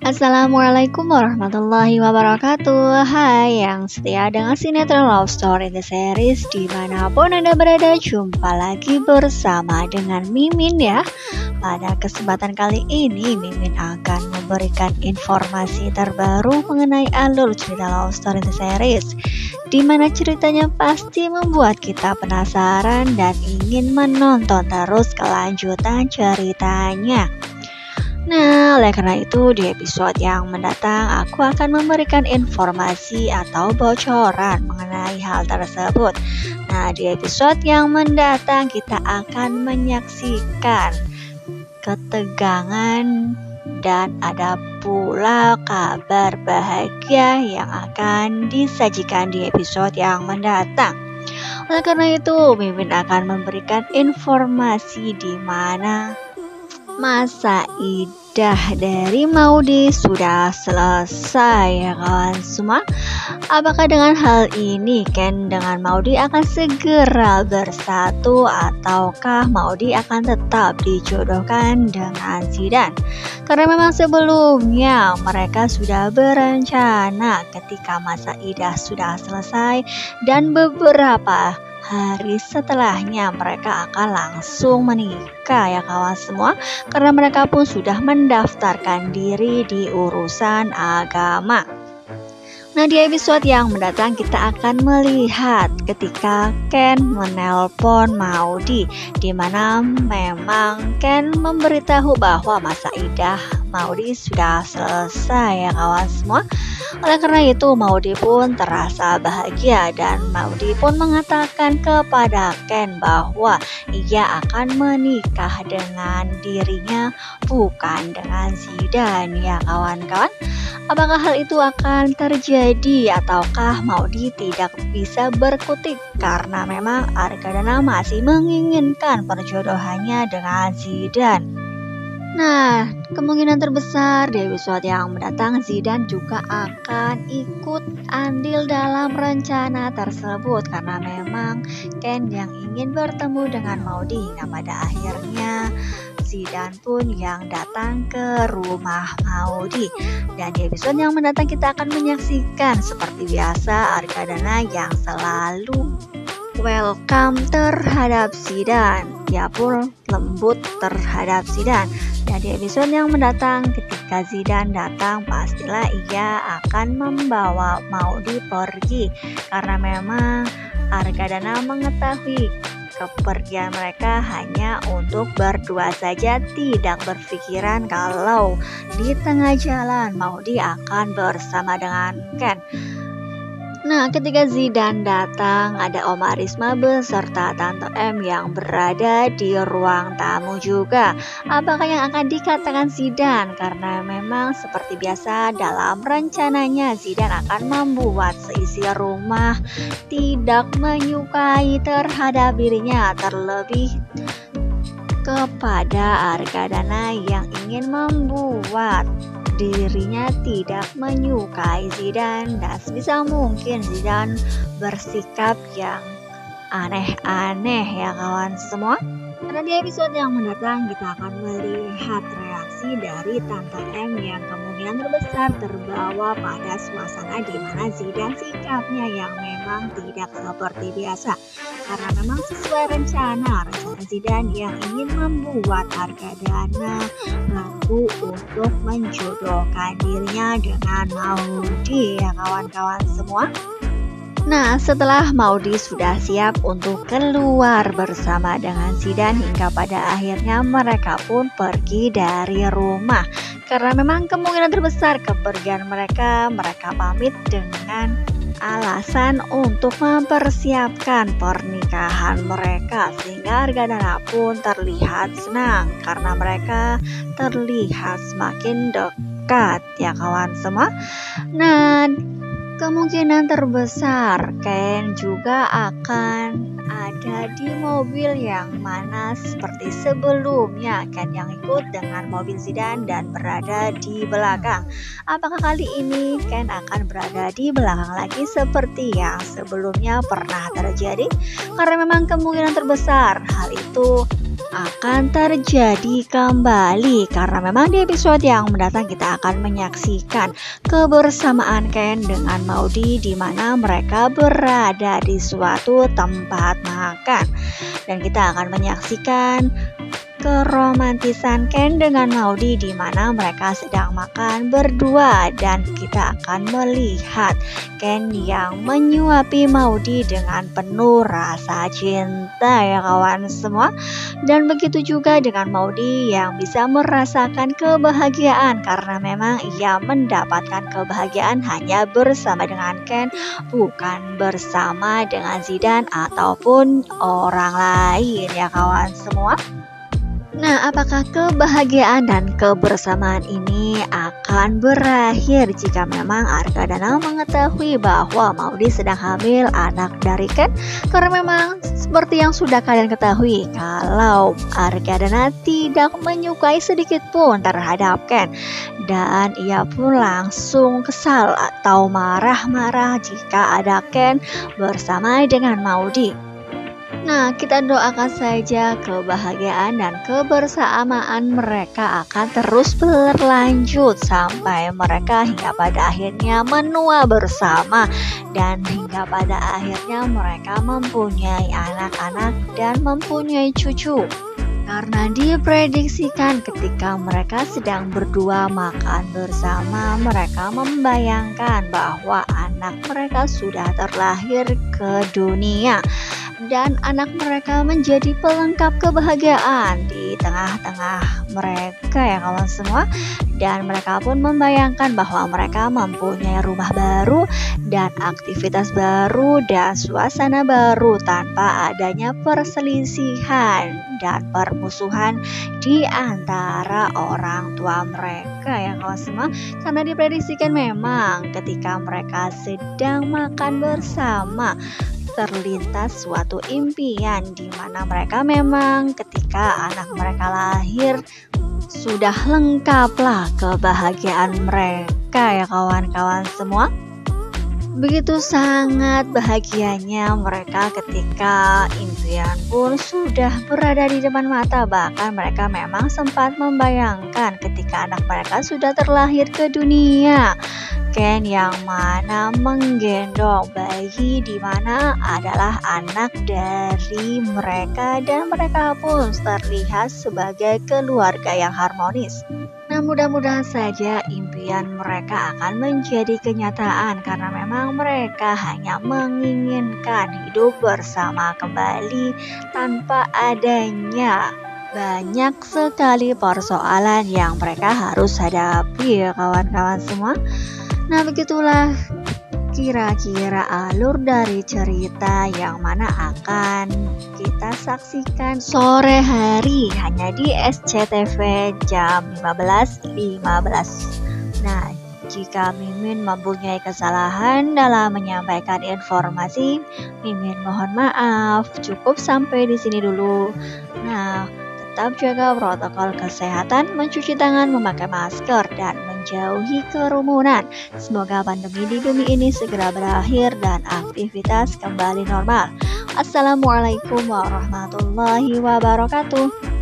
Assalamualaikum warahmatullahi wabarakatuh. Hai yang setia dengan sinetron Love Story The Series dimanapun Anda berada, jumpa lagi bersama dengan Mimin ya. Pada kesempatan kali ini Mimin akan memberikan informasi terbaru mengenai alur cerita Love Story The Series, dimana ceritanya pasti membuat kita penasaran dan ingin menonton terus kelanjutan ceritanya. Nah, oleh karena itu di episode yang mendatang aku akan memberikan informasi atau bocoran mengenai hal tersebut. Nah, di episode yang mendatang kita akan menyaksikan ketegangan dan ada pula kabar bahagia yang akan disajikan di episode yang mendatang. Oleh karena itu, Mimin akan memberikan informasi di mana masa idah dari Maudy sudah selesai ya kawan semua. Apakah dengan hal ini Ken dengan Maudy akan segera bersatu ataukah Maudy akan tetap dijodohkan dengan Zidan? Karena memang sebelumnya mereka sudah berencana ketika masa idah sudah selesai dan beberapa hari setelahnya mereka akan langsung menikah ya kawan semua, karena mereka pun sudah mendaftarkan diri di urusan agama. Nah, di episode yang mendatang kita akan melihat ketika Ken menelpon Maudy, di mana memang Ken memberitahu bahwa masa idah Maudy sudah selesai ya kawan semua. Oleh karena itu Maudy pun terasa bahagia dan Maudy pun mengatakan kepada Ken bahwa ia akan menikah dengan dirinya, bukan dengan Zidan ya kawan-kawan. Apakah hal itu akan terjadi ataukah Maudy tidak bisa berkutik karena memang Argadana masih menginginkan perjodohannya dengan Zidan? Nah, kemungkinan terbesar di episode yang mendatang Zidan juga akan ikut andil dalam rencana tersebut, karena memang Ken yang ingin bertemu dengan Maudy hingga pada akhirnya Zidan pun yang datang ke rumah Maudy. Dan di episode yang mendatang kita akan menyaksikan seperti biasa Argadana yang selalu welcome terhadap Zidan. Dia pun lembut terhadap Zidan. Dan di episode yang mendatang ketika Zidan datang pastilah ia akan membawa Maudy pergi, karena memang Argadana mengetahui kepergian mereka hanya untuk berdua saja, tidak berpikiran kalau di tengah jalan Maudy akan bersama dengan Ken. Nah, ketika Zidan datang, ada Oma Risma beserta Tante M yang berada di ruang tamu juga. Apakah yang akan dikatakan Zidan? Karena memang seperti biasa dalam rencananya Zidan akan membuat seisi rumah tidak menyukai terhadap dirinya, terlebih kepada Argadana yang ingin membuat dirinya tidak menyukai Zidan, dan sebisa mungkin Zidan bersikap yang aneh-aneh ya kawan semua. Karena di episode yang mendatang kita akan melihat reaksi dari Tante M yang kemungkinan terbesar terbawa pada suasana di mana Zidan sikapnya yang memang tidak seperti biasa. Karena memang sesuai rencana Zidan yang ingin membuat Argadana ragu untuk menjodohkan dirinya dengan Maudy ya kawan-kawan semua. Nah, setelah Maudy sudah siap untuk keluar bersama dengan Zidan hingga pada akhirnya mereka pun pergi dari rumah. Karena memang kemungkinan terbesar kepergian mereka pamit dengan alasan untuk mempersiapkan pernikahan mereka, sehingga Argadana pun terlihat senang karena mereka terlihat semakin dekat ya kawan semua. Nah, kemungkinan terbesar Ken juga akan ada di mobil yang mana seperti sebelumnya Ken yang ikut dengan mobil Zidan dan berada di belakang. Apakah kali ini Ken akan berada di belakang lagi seperti yang sebelumnya pernah terjadi? Karena memang kemungkinan terbesar hal itu akan terjadi kembali, karena memang di episode yang mendatang kita akan menyaksikan kebersamaan Ken dengan Maudy di mana mereka berada di suatu tempat makan, dan kita akan menyaksikan keromantisan Ken dengan Maudy di mana mereka sedang makan berdua, dan kita akan melihat Ken yang menyuapi Maudy dengan penuh rasa cinta ya kawan semua. Dan begitu juga dengan Maudy yang bisa merasakan kebahagiaan karena memang ia mendapatkan kebahagiaan hanya bersama dengan Ken, bukan bersama dengan Zidane ataupun orang lain ya kawan semua. Nah, apakah kebahagiaan dan kebersamaan ini akan berakhir jika memang Argadana mengetahui bahwa Maudy sedang hamil anak dari Ken? Karena memang seperti yang sudah kalian ketahui, kalau Argadana tidak menyukai sedikit pun terhadap Ken, dan ia pun langsung kesal atau marah-marah jika ada Ken bersama dengan Maudy. Nah, kita doakan saja kebahagiaan dan kebersamaan mereka akan terus berlanjut sampai mereka hingga pada akhirnya menua bersama, dan hingga pada akhirnya mereka mempunyai anak-anak dan mempunyai cucu. Karena diprediksikan ketika mereka sedang berdua makan bersama, mereka membayangkan bahwa anak mereka sudah terlahir ke dunia, dan anak mereka menjadi pelengkap kebahagiaan di tengah-tengah mereka ya kawan semua. Dan mereka pun membayangkan bahwa mereka mempunyai rumah baru dan aktivitas baru dan suasana baru tanpa adanya perselisihan dan permusuhan di antara orang tua mereka ya kawan semua. Karena diprediksikan memang ketika mereka sedang makan bersama, terlintas suatu impian di mana mereka memang ketika anak mereka lahir sudah lengkaplah kebahagiaan mereka ya kawan-kawan semua. Begitu sangat bahagianya mereka ketika impian pun sudah berada di depan mata. Bahkan mereka memang sempat membayangkan ketika anak mereka sudah terlahir ke dunia, Ken yang mana menggendong bayi di mana adalah anak dari mereka, dan mereka pun terlihat sebagai keluarga yang harmonis. Nah, mudah-mudahan saja impian mereka akan menjadi kenyataan karena memang mereka hanya menginginkan hidup bersama kembali tanpa adanya banyak sekali persoalan yang mereka harus hadapi ya kawan-kawan semua. Nah, begitulah kira-kira alur dari cerita yang mana akan kita saksikan sore hari hanya di SCTV jam 15.15. Nah, jika Mimin mempunyai kesalahan dalam menyampaikan informasi, Mimin mohon maaf. Cukup sampai di sini dulu. Nah, tetap jaga protokol kesehatan, mencuci tangan, memakai masker, dan menjauhi kerumunan. Semoga pandemi di bumi ini segera berakhir dan aktivitas kembali normal. Assalamualaikum warahmatullahi wabarakatuh.